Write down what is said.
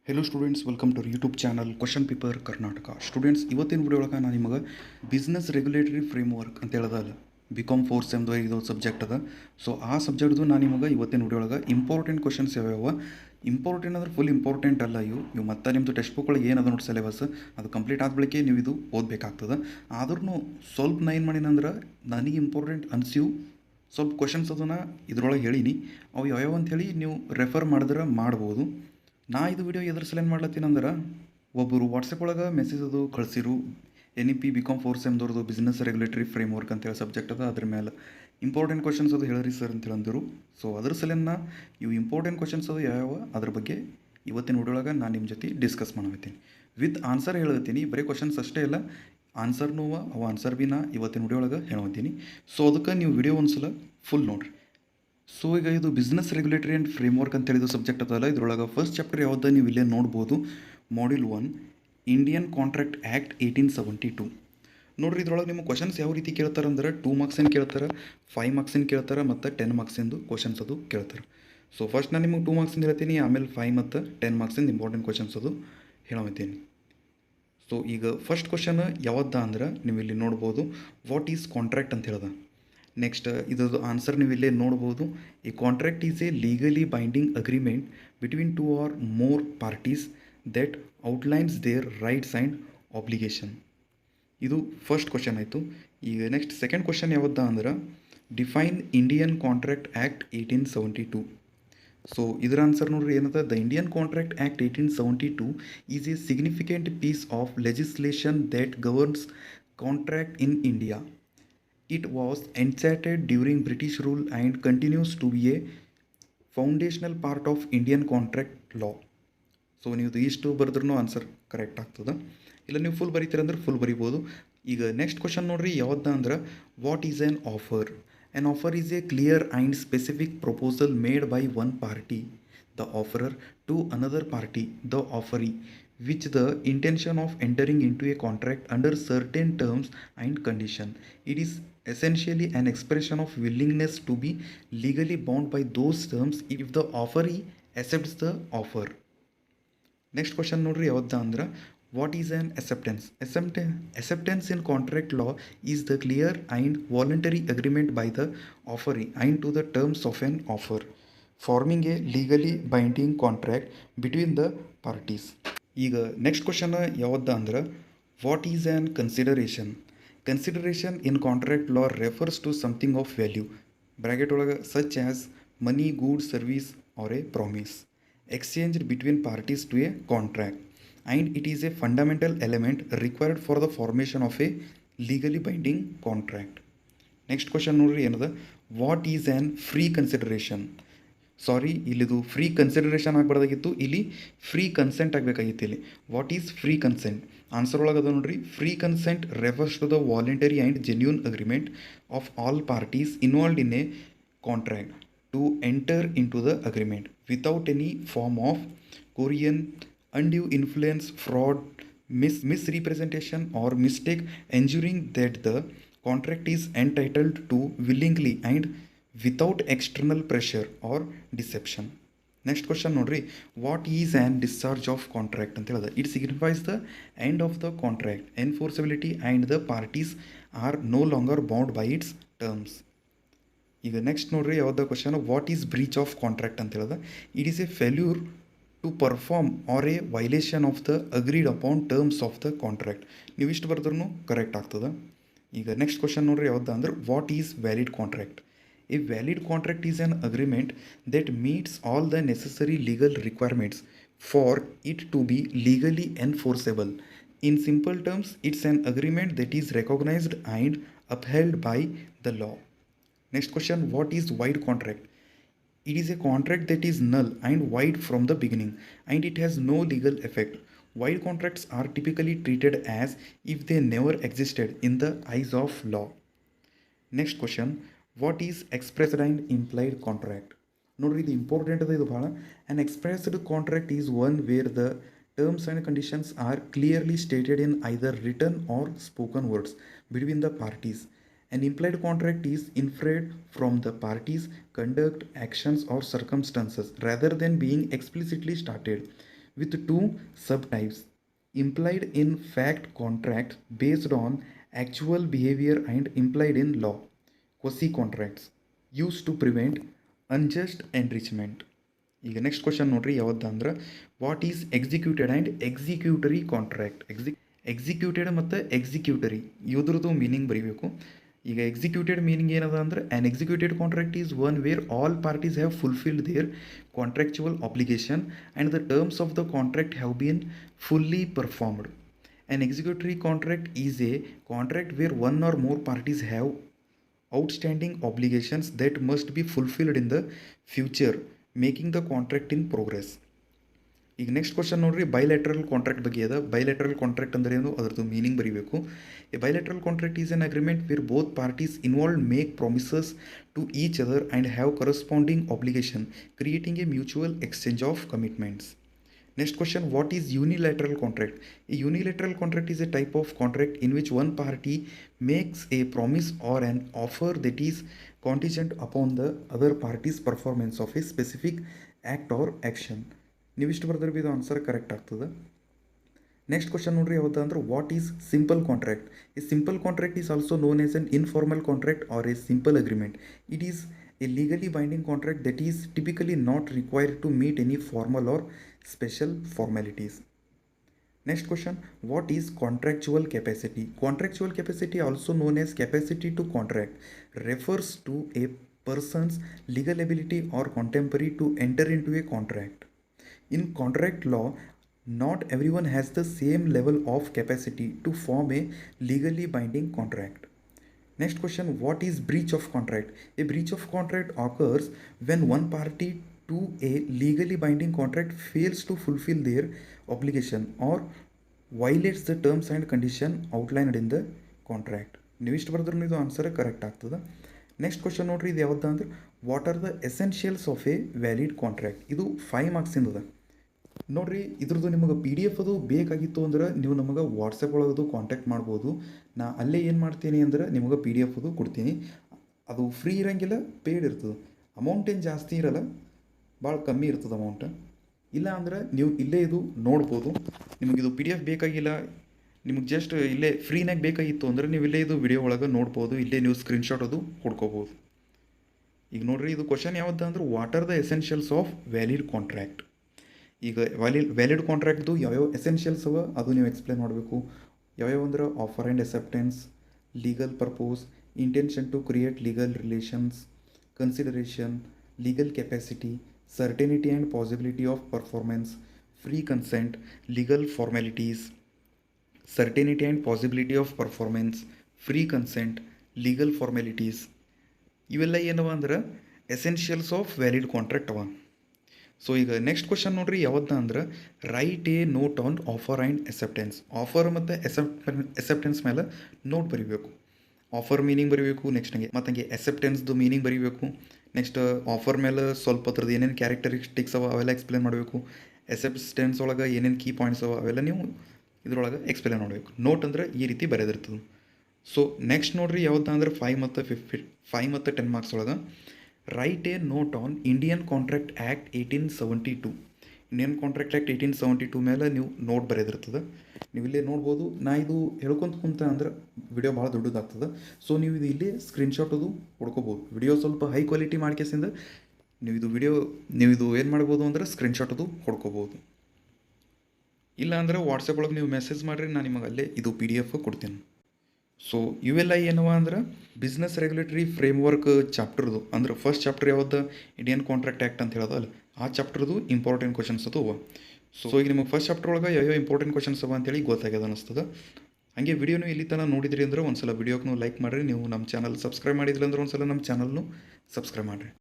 Hello students, welcome to YouTube channel question paper Karnataka. Students, ಇವತ್ತಿನ video ಒಳಗೆ ನಾನು ನಿಮಗೆ ಬಿಸ್ನೆಸ್ ರೆಗ್ಯುಲೇಟರಿ ಫ್ರೇಮ್ವರ್ಕ್ ಅಂತ ಹೇಳೋದಲ್ಲ, ಬಿ.ಕಾಮ್ 4th ಸೆಮ್ದು ಇದು ಸಬ್ಜೆಕ್ಟ್ ಅದ. ಸೊ ಆ ಸಬ್ಜೆಕ್ಟ್ದು ನಾನು ನಿಮಗೆ ಇವತ್ತಿನ ವಿಡಿಯೋ ಒಳಗೆ ಇಂಪಾರ್ಟೆಂಟ್ ಕ್ವಶನ್ಸ್ ಯಾವ್ಯಾವ ಇಂಪಾರ್ಟೆಂಟ್ ಅಂದ್ರೆ ಫುಲ್ ಇಂಪಾರ್ಟೆಂಟ್ ಅಲ್ಲ. ಇವು ಮತ್ತೆ ನಿಮ್ಮದು ಟೆಕ್ಸ್ಟ್ ಬುಕ್ ಒಳಗೆ ಏನದ ನೋಡಿ ಸಿಲೆಬಸ್, ಅದು ಕಂಪ್ಲೀಟ್ ಆದ ಬಳಿಕೆ ನೀವು ಇದು ಓದಬೇಕಾಗ್ತದೆ. ಆದ್ರೂ ಸ್ವಲ್ಪ ನಾ ಏನು ಮಾಡೀನಂದ್ರೆ ನನಗೆ ಇಂಪಾರ್ಟೆಂಟ್ ಅನಿಸಿವು ಸ್ವಲ್ಪ ಕ್ವಶನ್ಸ್ ಅದನ್ನು ಇದ್ರೊಳಗೆ ಹೇಳೀನಿ. ಅವು ಯಾವ್ಯಾವ ಅಂಥೇಳಿ ನೀವು ರೆಫರ್ ಮಾಡಿದ್ರೆ ಮಾಡ್ಬೋದು. ನಾ ಇದು ವಿಡಿಯೋ ಎದ್ರ ಸಲೇನು ಮಾಡ್ಲತ್ತೀನಂದ್ರೆ, ಒಬ್ಬರು ವಾಟ್ಸಪ್ ಒಳಗೆ ಮೆಸೇಜ್ ಅದು ಕಳಿಸಿರು, NEP ಬಿ.ಕಾಮ್ 4th ಸೆಮ್ದವ್ರದ್ದು ಬಿಸ್ನೆಸ್ ರೆಗ್ಯುಲೇಟರಿ ಫ್ರೇಮ್ವರ್ಕ್ ಅಂತೇಳಿ ಸಬ್ಜೆಕ್ಟ್ ಅದ. ಅದ್ರ ಮೇಲೆ ಇಂಪಾರ್ಟೆಂಟ್ ಕ್ವಶನ್ಸ್ ಅದು ಹೇಳಿರಿ ಸರ್ ಅಂತೇಳಿ ಅಂದರು. ಸೊ ಅದ್ರ ಸಲೇನ ಇವು ಇಂಪಾರ್ಟೆಂಟ್ ಕ್ವಶನ್ಸ್ ಅದು ಯಾವ್ಯಾವ ಅದ್ರ ಬಗ್ಗೆ ಇವತ್ತಿನ ವಿಡಿಯೋ ಒಳಗೆ ನಾನು ನಿಮ್ಮ ಜೊತೆ ಡಿಸ್ಕಸ್ ಮಾಡತ್ತೀನಿ. ವಿತ್ ಆನ್ಸರ್ ಹೇಳತ್ತೀನಿ, ಬರೀ ಕ್ವಶನ್ಸ್ ಅಷ್ಟೇ ಇಲ್ಲ, ಆನ್ಸರ್ನೂ ಅವು ಆನ್ಸರ್ ಭೀ ನಾ ಇವತ್ತಿನ ವಿಡಿಯೋ ಒಳಗೆ ಹೇಳತ್ತೀನಿ. ಸೊ ಅದಕ್ಕೆ ನೀವು ವಿಡಿಯೋ ಒಂದ್ಸಲ ಫುಲ್ ನೋಡಿರಿ. ಸೊ ಈಗ ಇದು ಬಿಸ್ನೆಸ್ ರೆಗ್ಯುಲೇಟರಿ ಆ್ಯಂಡ್ ಫ್ರೇಮ್ವರ್ಕ್ ಅಂತ ಹೇಳಿದ ಸಬ್ಜೆಕ್ಟ್ ಅದಲ್ಲ. ಇದ್ರೊಳಗೆ ಫಸ್ಟ್ ಚಾಪ್ಟರ್ ಯಾವ್ದು ನೀವು ಇಲ್ಲೇ ನೋಡ್ಬೋದು, ಮಾಡ್ಯೂಲ್ 1 ಇಂಡಿಯನ್ ಕಾಂಟ್ರಾಕ್ಟ್ ಆ್ಯಕ್ಟ್ 1872. ನೋಡಿರಿ, ಇದ್ರೊಳಗೆ ನಿಮ್ಮ ಕ್ವಶನ್ಸ್ ಯಾವ ರೀತಿ ಕೇಳ್ತಾರೆ ಅಂದ್ರೆ 2 ಮಾರ್ಕ್ಸಿನ ಕೇಳ್ತಾರೆ, 5 ಮಾರ್ಕ್ಸಿನ ಕೇಳ್ತಾರೆ ಮತ್ತು 10 ಮಾರ್ಕ್ಸಿಂದು ಕ್ವಶನ್ಸ್ ಅದು ಕೇಳ್ತಾರೆ. ಸೊ ಫಸ್ಟ್ ನಾನು ನಿಮಗೆ 2 ಮಾರ್ಕ್ಸಿಂದ ಹೇಳ್ತೀನಿ, ಆಮೇಲೆ 5 ಮತ್ತು 10 ಮಾರ್ಕ್ಸಿಂದ ಇಂಪಾರ್ಟೆಂಟ್ ಕ್ವಶನ್ಸ್ ಅದು ಹೇಳತ್ತೀನಿ. ಸೊ ಈಗ ಫಸ್ಟ್ ಕ್ವಶನ್ ಯಾವ್ದು ಅಂದ್ರೆ ನೀವು ಇಲ್ಲಿ ನೋಡ್ಬೋದು, ವಾಟ್ ಈಸ್ ಕಾಂಟ್ರಾಕ್ಟ್ ಅಂತ ಹೇಳ್ದ. ನೆಕ್ಸ್ಟ್ ಇದ್ರದ್ದು ಆನ್ಸರ್ ನೀವು ಇಲ್ಲೇ ನೋಡ್ಬೋದು, a contract is a legally binding agreement between 2 or more parties that outlines their rights and obligation. ಇದು ಫಸ್ಟ್ ಕ್ವಶನ್ ಆಯಿತು. ಈಗ ನೆಕ್ಸ್ಟ್ ಸೆಕೆಂಡ್ ಕ್ವಶನ್ ಯಾವ್ದು ಅಂದ್ರೆ, define Indian Contract Act 1872. So ಇದರ ಆನ್ಸರ್ ನೋಡ್ರಿ ಏನದ, the Indian Contract Act 1872 is a significant piece of legislation that governs contract in India. It was enacted during British rule and continues to be a foundational part of Indian contract law. So ನೀವು ಇಷ್ಟು ಬರೆದ್ರೂ answer correct ಆಗ್ತದೆ. ಇಲ್ಲ ನೀವು full ಬರೀತೀರಂದ್ರೆ full ಬರಿಬೋದು. ಈಗ next question ನೋಡ್ರಿ ಯಾವ್ದು ಅಂದ್ರೆ, what is an offer? An offer is a clear and specific proposal made by one party, the offerer, to another party, the offeree, which the intention of entering into a contract under certain terms and condition. It is essentially an expression of willingness to be legally bound by those terms if the offeree accepts the offer. Next question ನೋಡ್ರಿ ಯಾವ್ದು ಅಂದ್ರೆ, what is an acceptance? Acceptance in contract law is the clear and voluntary agreement by the offeree and to the terms of an offer, forming a legally binding contract between the parties. ಈಗ next question ಯಾವ್ದು ಅಂದ್ರೆ, what is an consideration? Consideration in contract law refers to something of value, bracket ಒಳಗೆ such as money, good, service or a promise exchanged between parties to a contract, and it is a fundamental element required for the formation of a legally binding contract. Next question ನೋಡ್ರಿ ಏನದ, what is an free consideration? Sorry, ಇಲ್ಲಿದು free consideration ಆಗಬಾರ್ದಾಗಿತ್ತು, ಇಲ್ಲಿ free consent ಆಗಬೇಕಾಗಿತ್ತು. ಇಲ್ಲಿ what is free consent? Answer ಒಳಗೆ ಅದ ನೋಡ್ರಿ, free consent refers to the voluntary and genuine agreement of all parties involved in a contract to enter in to the agreement without any form of coercion, undue influence, fraud, misrepresentation or mistake, ensuring that the contract is entitled to willingly and without external pressure or deception. Next question ನೋಡ್ರಿ, what is an discharge of contract ಅಂತ ಹೇಳಿದ. It signifies the end of the contract, enforceability and the parties are no longer bound by its terms. ಈಗ next ನೋಡ್ರಿ ಯಾವ್ದು question, what is breach of contract ಅಂತ ಹೇಳಿದ. It is a failure to perform or a violation of the agreed upon terms of the contract. ನೀವು ಇಷ್ಟು ಬರೆದ್ರೂ correct ಆಗ್ತದೆ. ಈಗ next question ನೋಡ್ರಿ ಯಾವ್ದು ಅಂದ್ರೆ, what is valid contract? A valid contract is an agreement that meets all the necessary legal requirements for it to be legally enforceable. In simple terms, it's an agreement that is recognized and upheld by the law. Next question, what is void contract? It is a contract that is null and void from the beginning and it has no legal effect. Void contracts are typically treated as if they never existed in the eyes of law. Next question, what is expressed and implied contract? ನೋಡ್ರಿ ಇದು important ಅದ, ಇದು ಭಾಳ. An expressed contract is one where the terms and conditions are clearly stated in either return or spoken words between the parties. An implied contract is inferred from the parties conduct, actions or circumstances rather than being explicitly stated. with two subtypes: implied in fact contracts based on actual behavior and implied in law quasi contracts used to prevent unjust enrichment. ಈಗ next question ನೋಡ್ರಿ ಯಾವ್ದು ಅಂದ್ರೆ what is executed and executory contract. Executed ಮತ್ತು executory ಇದ್ರದ್ದು meaning ಬರೀಬೇಕು. ಈಗ executed meaning ಏನದ ಅಂದ್ರೆ an executed contract is one where all parties have fulfilled their contractual obligation and the terms of the contract have been fully performed. An executory contract is a contract where one or more parties have outstanding obligations that must be fulfilled in the future, making the contract in progress. ಈಗ next question ನೋಡ್ರಿ bilateral contract ಬಗ್ಗೆ ಅದ. Bilateral contract ಅಂದ್ರೆ ಏನು, ಅದರದ್ದು meaning ಬರೀಬೇಕು. A bilateral contract is an agreement where both parties involved make promises to each other and have corresponding obligation, creating a mutual exchange of commitments. Next question, what is unilateral contract? A unilateral contract is a type of contract in which one party makes a promise or an offer that is contingent upon the other party's performance of a specific act or action. ನೀವು ಇಷ್ಟು ಬರೆದ್ರೆ ಇದು answer correct ಆಗ್ತದೆ. Next question ನೋಡ್ರಿ ಯಾವ್ದು ಅಂದ್ರೆ what is simple contract. A simple contract is also known as an informal contract or a simple agreement. It is a legally binding contract that is typically not required to meet any formal or special formalities. Next question, what is contractual capacity? Contractual capacity, also known as capacity to contract, refers to a person's legal ability or contemporary to enter into a contract. In contract law, not everyone has the same level of capacity to form a legally binding contract. Next question, what is breach of contract? A breach of contract occurs when one party to a legally binding contract fails to fulfill their obligation or violates the terms and condition outlined in the contract. ನೀವು ಇಷ್ಟು ಬರೆದ್ರೂ ಇದು answer correct ಆಗ್ತದೆ. Next question ನೋಡ್ರಿ ಇದು ಯಾವ್ದು ಅಂದ್ರೆ what are the essentials of A valid contract. ಇದು 5 ಮಾರ್ಕ್ಸಿಂದ ಅದ ನೋಡ್ರಿ. ಇದ್ರದ್ದು ನಿಮಗೆ ಪಿ ಡಿ ಎಫ್ ಅದು ಬೇಕಾಗಿತ್ತು ಅಂದ್ರೆ ನೀವು ನಮಗೆ ವಾಟ್ಸಪ್ ಒಳಗದು ಕಾಂಟ್ಯಾಕ್ಟ್ ಮಾಡ್ಬೋದು. ನಾ ಅಲ್ಲೇ ಏನು ಮಾಡ್ತೀನಿ ಅಂದ್ರೆ ನಿಮಗೆ ಪಿ ಡಿ ಎಫ್ ಅದು ಕೊಡ್ತೀನಿ. ಅದು ಫ್ರೀ ಇರೋಂಗಿಲ್ಲ, ಪೇಯ್ಡ್ ಇರ್ತದೆ. ಅಮೌಂಟ್ ಏನು ಜಾಸ್ತಿ ಇರಲ್ಲ, ಭಾಳ ಕಮ್ಮಿ ಇರ್ತದೆ ಅಮೌಂಟ್. ಇಲ್ಲ ಅಂದ್ರೆ ನೀವು ಇಲ್ಲೇ ಇದು ನೋಡ್ಬೋದು. ನಿಮಗಿದು ಪಿ ಡಿ ಎಫ್ ಬೇಕಾಗಿಲ್ಲ, ನಿಮಗೆ ಜಸ್ಟ್ ಇಲ್ಲೇ ಫ್ರೀನಾಗ ಬೇಕಾಗಿತ್ತು ಅಂದರೆ ನೀವು ಇಲ್ಲೇ ಇದು ವಿಡಿಯೋ ಒಳಗೆ ನೋಡ್ಬೋದು. ಇಲ್ಲೇ ನೀವು ಸ್ಕ್ರೀನ್ಶಾಟ್ ಅದು ಕೊಡ್ಕೋಬೋದು. ಈಗ ನೋಡ್ರಿ ಇದು ಕ್ವಶನ್ ಯಾವ್ದು ಅಂದ್ರೆ what are the essentials of valid contract. ಈಗ ವ್ಯಾಲಿಡ್ ಕಾಂಟ್ರಾಕ್ಟ್ದು ಯಾವ್ಯಾವ ಎಸೆನ್ಷಿಯಲ್ಸ್ ಅವ ಅದು ನೀವು ಎಕ್ಸ್ಪ್ಲೇನ್ ಮಾಡಬೇಕು. ಯಾವ್ಯಾವ ಅಂದ್ರೆ offer and acceptance, legal purpose, intention to create legal relations, consideration, legal capacity, certainty and possibility of performance, free consent, legal formalities, certainty and possibility of performance, free consent, legal formalities. ಇವೆಲ್ಲ ಏನವ ಅಂದ್ರೆ essentials of valid contract ಅವ. So ಈಗ next question ನೋಡ್ರಿ ಯಾವ್ದು ಅಂದ್ರೆ right A note on offer and acceptance. Offer ಮತ್ತು acceptance ಮೇಲೆ ನೋಟ್ ಬರೀಬೇಕು. ಆಫರ್ ಮೀನಿಂಗ್ ಬರೀಬೇಕು, ನೆಕ್ಸ್ಟ್ ಹಂಗೆ ಮತ್ತು ಹಂಗೆ ಅಕ್ಸೆಪ್ಟೆನ್ಸ್ದು ಮೀನಿಂಗ್ ಬರೀಬೇಕು. ನೆಕ್ಸ್ಟ್ ಆಫರ್ ಮೇಲೆ ಸ್ವಲ್ಪ ಅದ್ರದ್ದು ಏನೇನು ಕ್ಯಾರೆಕ್ಟರಿಸ್ಟಿಕ್ಸ್ ಅವ ಅವೆಲ್ಲ ಎಕ್ಸ್ಪ್ಲೇನ್ ಮಾಡಬೇಕು. ಅಕ್ಸೆಪ್ಟೆನ್ಸ್ ಒಳಗೆ ಏನೇನು ಕೀ ಪಾಯಿಂಟ್ಸ್ ಅವ ಅವೆಲ್ಲ ನೀವು ಇದ್ರೊಳಗೆ ಎಕ್ಸ್ಪ್ಲೇನ್ ಮಾಡಬೇಕು. ನೋಟ್ ಅಂದ್ರೆ ಈ ರೀತಿ ಬರೆದಿರ್ತದೆ. ಸೊ ನೆಕ್ಸ್ಟ್ ನೋಡ್ರಿ ಯಾವ್ದು ಅಂದ್ರೆ 5 ಮತ್ತು 10 ಮಾರ್ಕ್ಸ್ ಒಳಗೆ right A note on Indian Contract Act 1872. Indian Contract Act 1872 ಮೇಲೆ ನೀವು ನೋಟ್ ಬರೆದಿರ್ತದೆ. ನೀವು ಇಲ್ಲೇ ನೋಡ್ಬೋದು. ನಾ ಇದು ಹೇಳ್ಕೊಂತ ಕುಂತ ಅಂದ್ರೆ ವಿಡಿಯೋ ಭಾಳ ದೊಡ್ಡದಾಗ್ತದೆ. ಸೊ ನೀವು ಇದು ಇಲ್ಲೇ ಸ್ಕ್ರೀನ್ಶಾಟ್ ಅದು ಹೊಡ್ಕೋಬೋದು. ವಿಡಿಯೋ ಸ್ವಲ್ಪ ಹೈ ಕ್ವಾಲಿಟಿ ಮಾಡ್ಕೇಸಿಂದ ನೀವು ಇದು ಏನು ಮಾಡ್ಬೋದು ಅಂದ್ರೆ ಸ್ಕ್ರೀನ್ಶಾಟ್ ಅದು ಹೊಡ್ಕೋಬೋದು. ಇಲ್ಲ ಅಂದ್ರೆ ವಾಟ್ಸಪ್ ಒಳಗೆ ನೀವು ಮೆಸೇಜ್ ಮಾಡಿರಿ, ನಾನು ನಿಮಗೆ ಅಲ್ಲೇ ಇದು ಪಿ ಡಿ ಎಫ್ ಕೊಡ್ತೀನಿ. ಸೊ ಇವೆಲ್ಲ ಏನವ ಅಂದ್ರೆ ಬಿಸ್ನೆಸ್ ರೆಗ್ಯುಲೇಟರಿ ಫ್ರೇಮ್ವರ್ಕ್ ಚಾಪ್ಟರ್ದು ಅಂದ್ರೆ ಫಸ್ಟ್ ಚಾಪ್ಟರ್ ಯಾವ್ದು ಇಂಡಿಯನ್ ಕಾಂಟ್ರಾಕ್ಟ್ ಆ್ಯಕ್ಟ್ ಅಂತ ಹೇಳೋದಲ್ಲ, ಆ ಚಾಪ್ಟರ್ದು ಇಂಪಾರ್ಟೆಂಟ್ ಕ್ವಶನ್ಸ್ ಅದು ಅವ. ಸೊ ಈಗ ನಿಮಗೆ ಫಸ್ಟ್ ಚಾಪ್ಟರ್ ಒಳಗೆ ಯಾವ್ಯಾವ ಇಂಪಾರ್ಟೆಂಟ್ ಕ್ವಶನ್ಸ್ ಅವ ಅಂತೇಳಿ ಗೊತ್ತಾಗ್ಯದ ಅನಿಸ್ತದೆ. ಹಾಗೆ ವಿಡಿಯೋನು ಇಲ್ಲಿ ತನಕ ನೋಡಿದ್ರಿ ಅಂದ್ರೆ ಒಂದ್ಸಲ ವಿಡಿಯೋಕ್ಕೂ ಲೈಕ್ ಮಾಡಿರಿ. ನೀವು ನಮ್ಮ ಚಾನಲ್ ಸಬ್ಸ್ಕ್ರೈಬ್ ಮಾಡಿದ್ರಿ ಅಂದ್ರೆ ಒಂದ್ಸಲ ನಮ್ಮ ಚಾನಲ್ನು ಸಬ್ಸ್ಕ್ರೈಬ್ ಮಾಡಿರಿ.